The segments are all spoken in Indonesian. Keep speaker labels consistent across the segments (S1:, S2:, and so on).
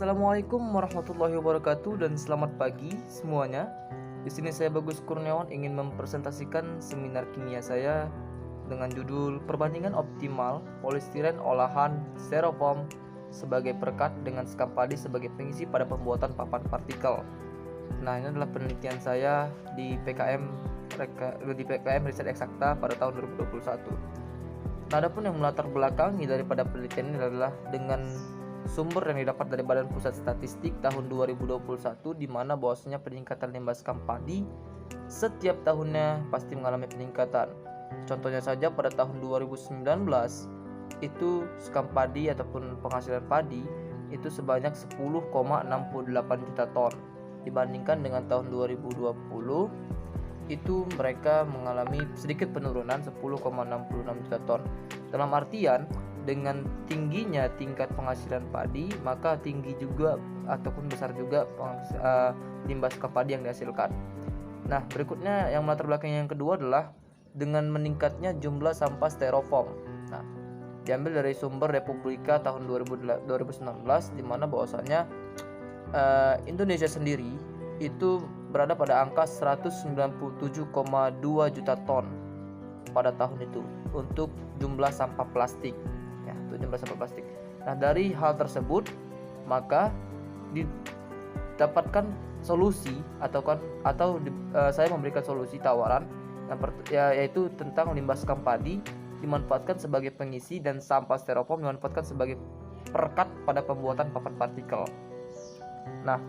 S1: Assalamualaikum warahmatullahi wabarakatuh dan selamat pagi semuanya. Di sini saya Bagus Kurniawan ingin mempresentasikan seminar kimia saya dengan judul Perbandingan Optimal Polistiren Olahan Styrofoam sebagai perekat dengan sekam padi sebagai pengisi pada pembuatan papan partikel. Nah, ini adalah penelitian saya di PKM Riset Eksakta pada tahun 2021. Nah, adapun yang melatar belakangi daripada penelitian ini adalah dengan sumber yang didapat dari Badan Pusat Statistik tahun 2021, di mana bahwasanya peningkatan limbah sekam padi setiap tahunnya pasti mengalami peningkatan. Contohnya saja pada tahun 2019 itu sekam padi ataupun penghasilan padi itu sebanyak 10,68 juta ton, dibandingkan dengan tahun 2020 itu mereka mengalami sedikit penurunan 10,66 juta ton. Dalam artian dengan tingginya tingkat penghasilan padi, maka tinggi juga ataupun besar juga limbah sekam padi yang dihasilkan. Nah, berikutnya yang melatar belakang yang kedua adalah dengan meningkatnya jumlah sampah styrofoam. Nah, diambil dari sumber Republika tahun 2019, di mana bahwasanya Indonesia sendiri itu berada pada angka 197,2 juta ton pada tahun itu untuk jumlah sampah plastik. Jumlah sampah plastik. Nah, dari hal tersebut maka didapatkan solusi saya memberikan solusi tawaran yaitu tentang limbah sekam padi dimanfaatkan sebagai pengisi dan sampah styrofoam dimanfaatkan sebagai perekat pada pembuatan papan partikel. Nah,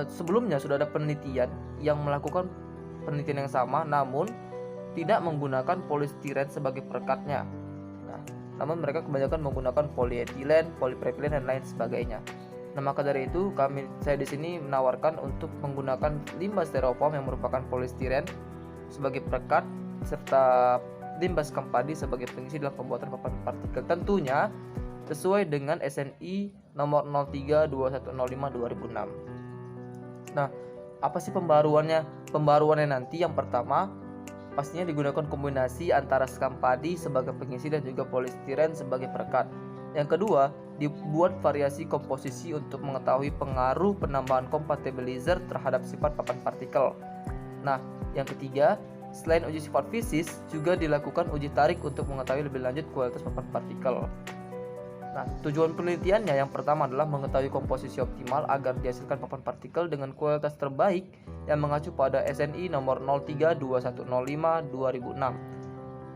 S1: sebelumnya sudah ada penelitian yang melakukan penelitian yang sama namun tidak menggunakan polistiren sebagai perekatnya. Namun mereka kebanyakan menggunakan polietilen, polipropilen dan lain sebagainya. Nah, maka dari itu saya di sini menawarkan untuk menggunakan limbah styrofoam yang merupakan polistiren sebagai perekat serta limbah sekam padi sebagai pengisi dalam pembuatan papan partikel, tentunya sesuai dengan SNI nomor 032105/2006. Nah, apa sih pembaruannya? Pembaruannya nanti yang pertama pastinya digunakan kombinasi antara sekam padi sebagai pengisi dan juga polistiren sebagai perekat. Yang kedua, dibuat variasi komposisi untuk mengetahui pengaruh penambahan compatibilizer terhadap sifat papan partikel. Nah, yang ketiga, selain uji sifat fisik, juga dilakukan uji tarik untuk mengetahui lebih lanjut kualitas papan partikel. Nah, tujuan penelitiannya yang pertama adalah mengetahui komposisi optimal agar dihasilkan papan partikel dengan kualitas terbaik yang mengacu pada SNI nomor 032105/2006.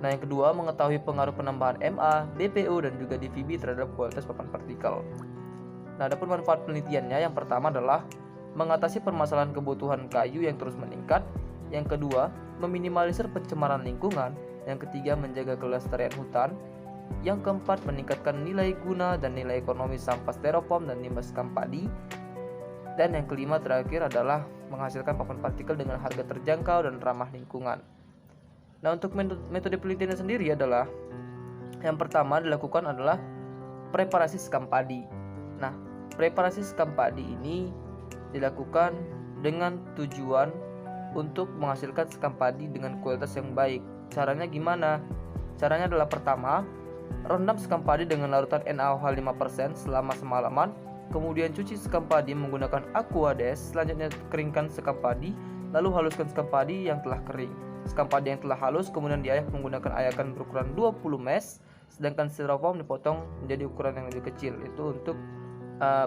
S1: Nah, yang kedua, mengetahui pengaruh penambahan MA, BPO dan juga DVB terhadap kualitas papan partikel. Nah, adapun manfaat penelitiannya yang pertama adalah mengatasi permasalahan kebutuhan kayu yang terus meningkat. Yang kedua, meminimalisir pencemaran lingkungan. Yang ketiga, menjaga kelestarian hutan. Yang keempat, meningkatkan nilai guna dan nilai ekonomi sampah styrofoam dan limbah sekam padi. Dan yang kelima terakhir adalah menghasilkan papan partikel dengan harga terjangkau dan ramah lingkungan. Nah, untuk metode penelitiannya sendiri adalah yang pertama dilakukan adalah preparasi sekam padi. Nah, preparasi sekam padi ini dilakukan dengan tujuan untuk menghasilkan sekam padi dengan kualitas yang baik. Caranya gimana? Caranya adalah pertama, rendam sekam padi dengan larutan NaOH 5% selama semalaman, kemudian cuci sekam padi menggunakan Aquades, selanjutnya keringkan sekam padi, lalu haluskan sekam padi yang telah kering. Sekam padi yang telah halus kemudian diayak menggunakan ayakan berukuran 20 mesh, sedangkan styrofoam dipotong menjadi ukuran yang lebih kecil. Itu untuk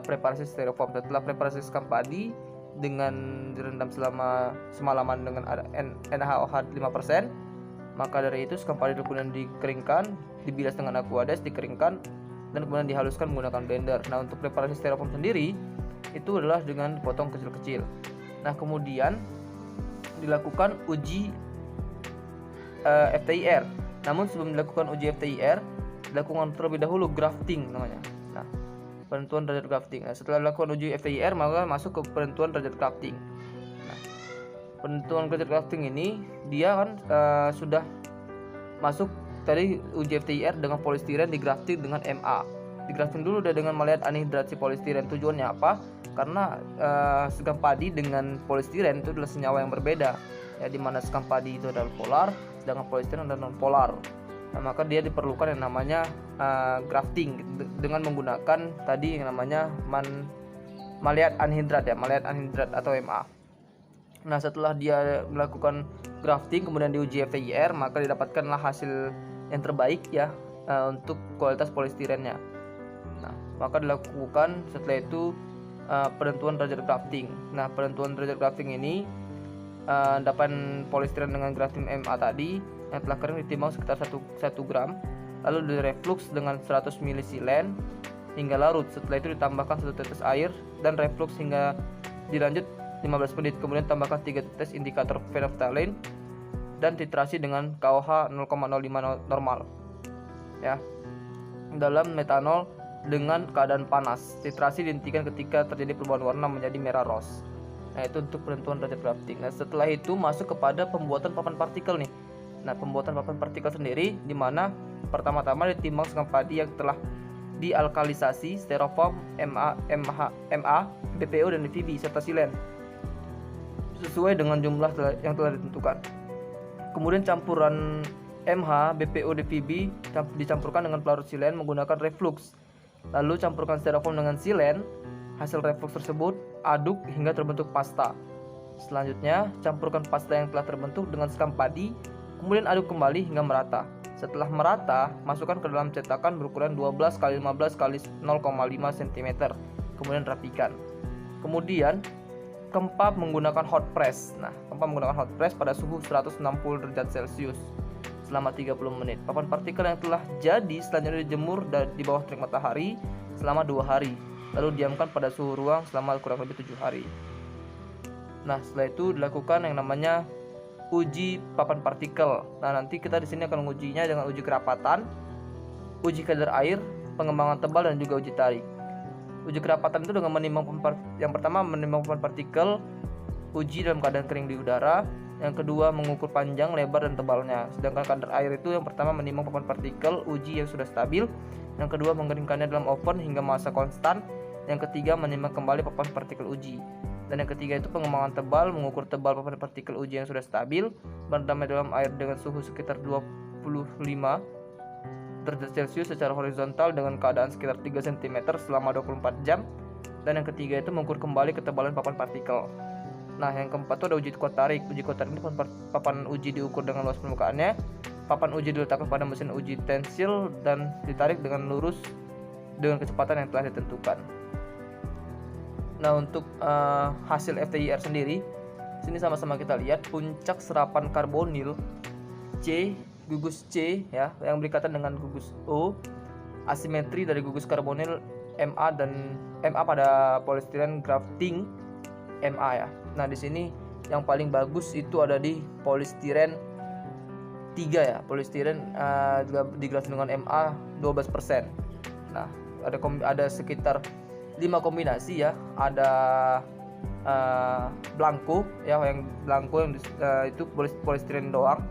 S1: preparasi styrofoam. Setelah preparasi sekam padi dengan direndam selama semalaman dengan NaOH 5%, maka dari itu sekam padi kemudian dikeringkan, dibilas dengan Aquades, dikeringkan dan kemudian dihaluskan menggunakan blender. Nah, untuk preparasi styrofoam sendiri itu adalah dengan dipotong kecil-kecil. Nah, kemudian dilakukan uji FTIR. Namun sebelum dilakukan uji FTIR, dilakukan terlebih dahulu grafting namanya. Nah, penentuan derajat grafting. Nah, setelah dilakukan uji FTIR maka masuk ke penentuan derajat grafting. Penentuan derajat grafting ini dia kan sudah masuk tadi uji FTIR dengan polistiren digrafting dengan MA. Digrafting dulu dengan melihat anhidrasi polistiren. Tujuannya apa? Karena sekam padi dengan polistiren itu adalah senyawa yang berbeda. Ya, di mana sekam padi itu adalah polar, sedangkan polistiren adalah non polar. Nah, maka dia diperlukan yang namanya grafting dengan menggunakan tadi yang namanya maleat anhidrat ya, maleat anhidrat atau MA. Nah, setelah dia melakukan grafting kemudian diuji FTIR, maka didapatkanlah hasil yang terbaik ya untuk kualitas polistirennya. Nah, maka dilakukan setelah itu penentuan derajat grafting. Nah, penentuan derajat grafting ini endapan polistiren dengan grafting MA tadi yang telah kering ditimbang sekitar 1 gram, lalu direflux dengan 100 ml silen hingga larut. Setelah itu ditambahkan 1 tetes air dan reflux hingga dilanjut 15 menit. Kemudian tambahkan 3 tetes indikator phenolphthalein dan titrasi dengan KOH 0,05 normal ya dalam metanol dengan keadaan panas. Titrasi dihentikan ketika terjadi perubahan warna menjadi merah ros. Nah, itu untuk penentuan derajat grafting. Nah, setelah itu masuk kepada pembuatan papan partikel nih. Nah, pembuatan papan partikel sendiri di mana pertama-tama ditimbang sekam padi yang telah dialkalisasi, styrofoam, MA, BPO dan DVB serta silen sesuai dengan jumlah yang telah ditentukan. Kemudian campuran MH, BPO, DVB dicampurkan dengan pelarut silen menggunakan reflux. Lalu campurkan styrofoam dengan silen. Hasil reflux tersebut aduk hingga terbentuk pasta. Selanjutnya, campurkan pasta yang telah terbentuk dengan sekam padi, kemudian aduk kembali hingga merata. Setelah merata, masukkan ke dalam cetakan berukuran 12 x 15 x 0,5 cm. Kemudian rapikan. Kemudian kempa menggunakan hot press. Nah, kempa menggunakan hot press pada suhu 160 derajat Celcius selama 30 menit. Papan partikel yang telah jadi selanjutnya dijemur di bawah terik matahari selama 2 hari. Lalu diamkan pada suhu ruang selama kurang lebih 7 hari. Nah, setelah itu dilakukan yang namanya uji papan partikel. Nah, nanti kita di sini akan mengujinya dengan uji kerapatan, uji kadar air, pengembangan tebal dan juga uji tarik. Uji kerapatan itu dengan menimbang yang pertama menimbang papan partikel, uji dalam keadaan kering di udara. Yang kedua mengukur panjang, lebar dan tebalnya. Sedangkan kadar air itu yang pertama menimbang papan partikel, uji yang sudah stabil. Yang kedua mengeringkannya dalam oven hingga massa konstan. Yang ketiga menimbang kembali papan partikel uji. Dan yang ketiga itu pengembangan tebal, mengukur tebal papan partikel uji yang sudah stabil, berendam dalam air dengan suhu sekitar 25 derajat Celcius secara horizontal dengan keadaan sekitar 3 cm selama 24 jam. Dan yang ketiga itu mengukur kembali ketebalan papan partikel. Nah, yang keempat itu ada uji kuat tarik. Uji kuat tarik ini papan uji diukur dengan luas permukaannya. Papan uji diletakkan pada mesin uji tensil dan ditarik dengan lurus dengan kecepatan yang telah ditentukan. Nah, untuk hasil FTIR sendiri, sini sama-sama kita lihat puncak serapan karbonil C, gugus C ya, yang berikatan dengan gugus O, asimetri dari gugus karbonil MA dan MA pada polistiren grafting MA ya. Nah, di sini yang paling bagus itu ada di polistiren 3 ya. Polistiren digrafting dengan MA 12%. Nah, ada sekitar 5 kombinasi ya. Ada blanco ya, yang blanco yang itu polistiren doang.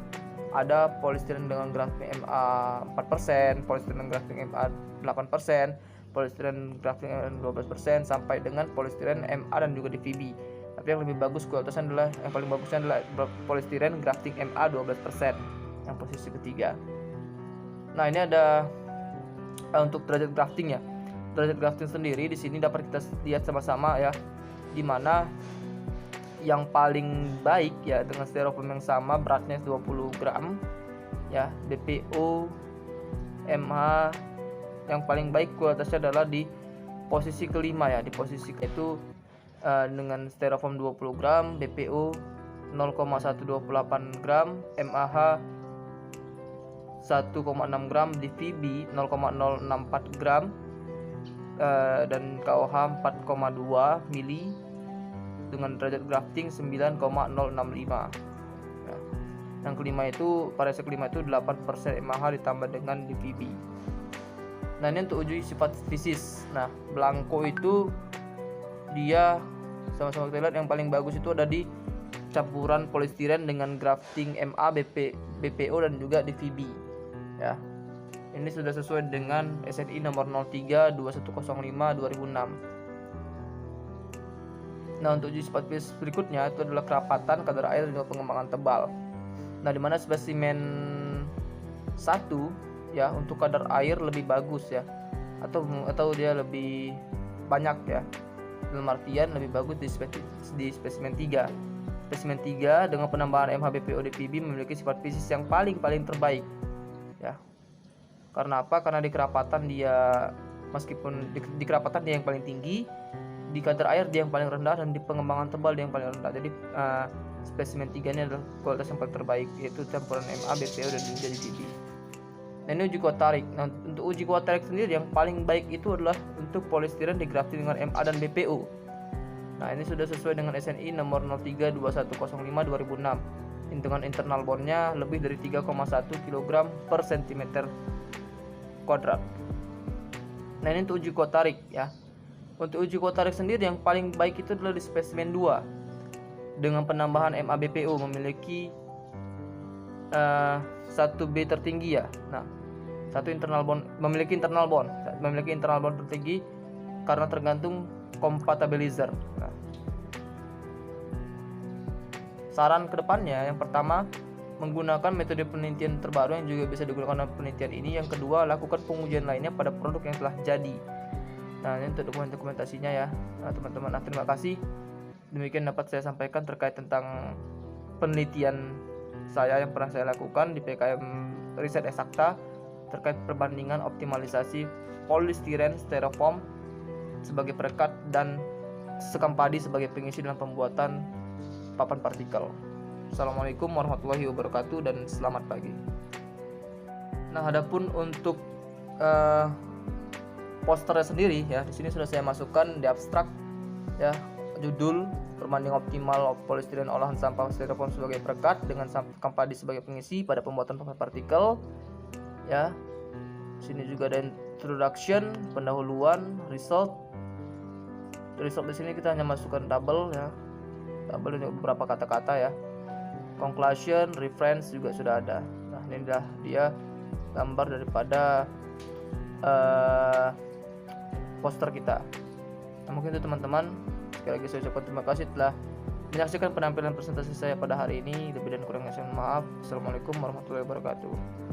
S1: Ada polistiren dengan grafting MA 4%, polistiren dengan grafting MA 8%, polistiren grafting MA 12% sampai dengan polistiren MA dan juga DVB. Tapi yang lebih bagus kualitasnya adalah yang paling bagusnya adalah polistiren grafting MA 12% yang posisi ketiga. Nah, ini ada untuk derajat grafting ya. Derajat grafting sendiri di sini dapat kita lihat sama-sama ya, di mana yang paling baik ya dengan styrofoam yang sama beratnya 20 gram ya, BPO MH yang paling baik kualitasnya adalah di posisi kelima ya. Di posisi itu dengan styrofoam 20 gram, BPO 0,128 gram, MAH 1,6 gram, DVB 0,064 gram dan KOH 4,2 mili dengan derajat grafting 9,065 ya. Yang kelima itu variasi kelima itu 8% MAH ditambah dengan DVB. Nah, ini untuk uji sifat fisis. Nah, blanco itu dia sama-sama kita lihat yang paling bagus itu ada di campuran polistiren dengan grafting MA, BPO dan juga DVB ya. Ini sudah sesuai dengan SNI nomor 03 2105 2006. Nah, untuk uji sifat fisis berikutnya itu adalah kerapatan, kadar air dan juga pengembangan tebal. Nah, di mana spesimen satu ya, untuk kadar air lebih bagus ya, atau dia lebih banyak ya, dalam artian lebih bagus di spesimen 3. Spesimen 3 dengan penambahan MHBPO DPB memiliki sifat fisis yang paling terbaik ya. Karena apa? Karena di kerapatan dia, meskipun di kerapatan dia yang paling tinggi, di kadar air dia yang paling rendah, dan di pengembangan tebal dia yang paling rendah. Jadi spesimen 3 ini adalah kualitas yang paling terbaik, yaitu campuran MA, BPO, dan juga DPB. Nah, ini uji kuat tarik. Nah, untuk uji kuat tarik sendiri yang paling baik itu adalah untuk polistiren digrafting dengan MA dan BPO. Nah, ini sudah sesuai dengan SNI nomor 032105/2006 dengan internal bondnya lebih dari 3,1 kg per cm kuadrat. Nah, ini untuk uji kuat tarik ya. Untuk uji kuat tarik sendiri yang paling baik itu adalah di spesimen 2 dengan penambahan MABPO memiliki 1B tertinggi ya. Nah, memiliki internal bond tertinggi karena tergantung compatibilizer. Nah, saran kedepannya, yang pertama, menggunakan metode penelitian terbaru yang juga bisa digunakan dalam penelitian ini. Yang kedua, lakukan pengujian lainnya pada produk yang telah jadi. Nah, ini untuk dokumentasinya ya, teman-teman. Nah, terima kasih. Demikian dapat saya sampaikan terkait tentang penelitian saya yang pernah saya lakukan di PKM Riset Eksakta terkait perbandingan optimalisasi polistiren styrofoam sebagai perekat dan sekam padi sebagai pengisi dalam pembuatan papan partikel. Assalamualaikum warahmatullahi wabarakatuh dan selamat pagi. Nah, adapun untuk posternya sendiri ya, di sini sudah saya masukkan di abstrak ya, judul perbandingan optimal polistiren olahan sampah styrofoam sebagai perekat dengan sekam padi sebagai pengisi pada pembuatan papan partikel ya. Sini juga ada introduction, pendahuluan, result di sini kita hanya masukkan tabel ya, tabel ini beberapa kata-kata ya. Conclusion, reference juga sudah ada. Nah, ini dah dia gambar daripada poster kita. Nah, mungkin itu teman-teman. Sekali lagi saya ucapkan terima kasih telah menyaksikan penampilan presentasi saya pada hari ini. Lebih dan kurangnya saya mohon maaf. Assalamualaikum warahmatullahi wabarakatuh.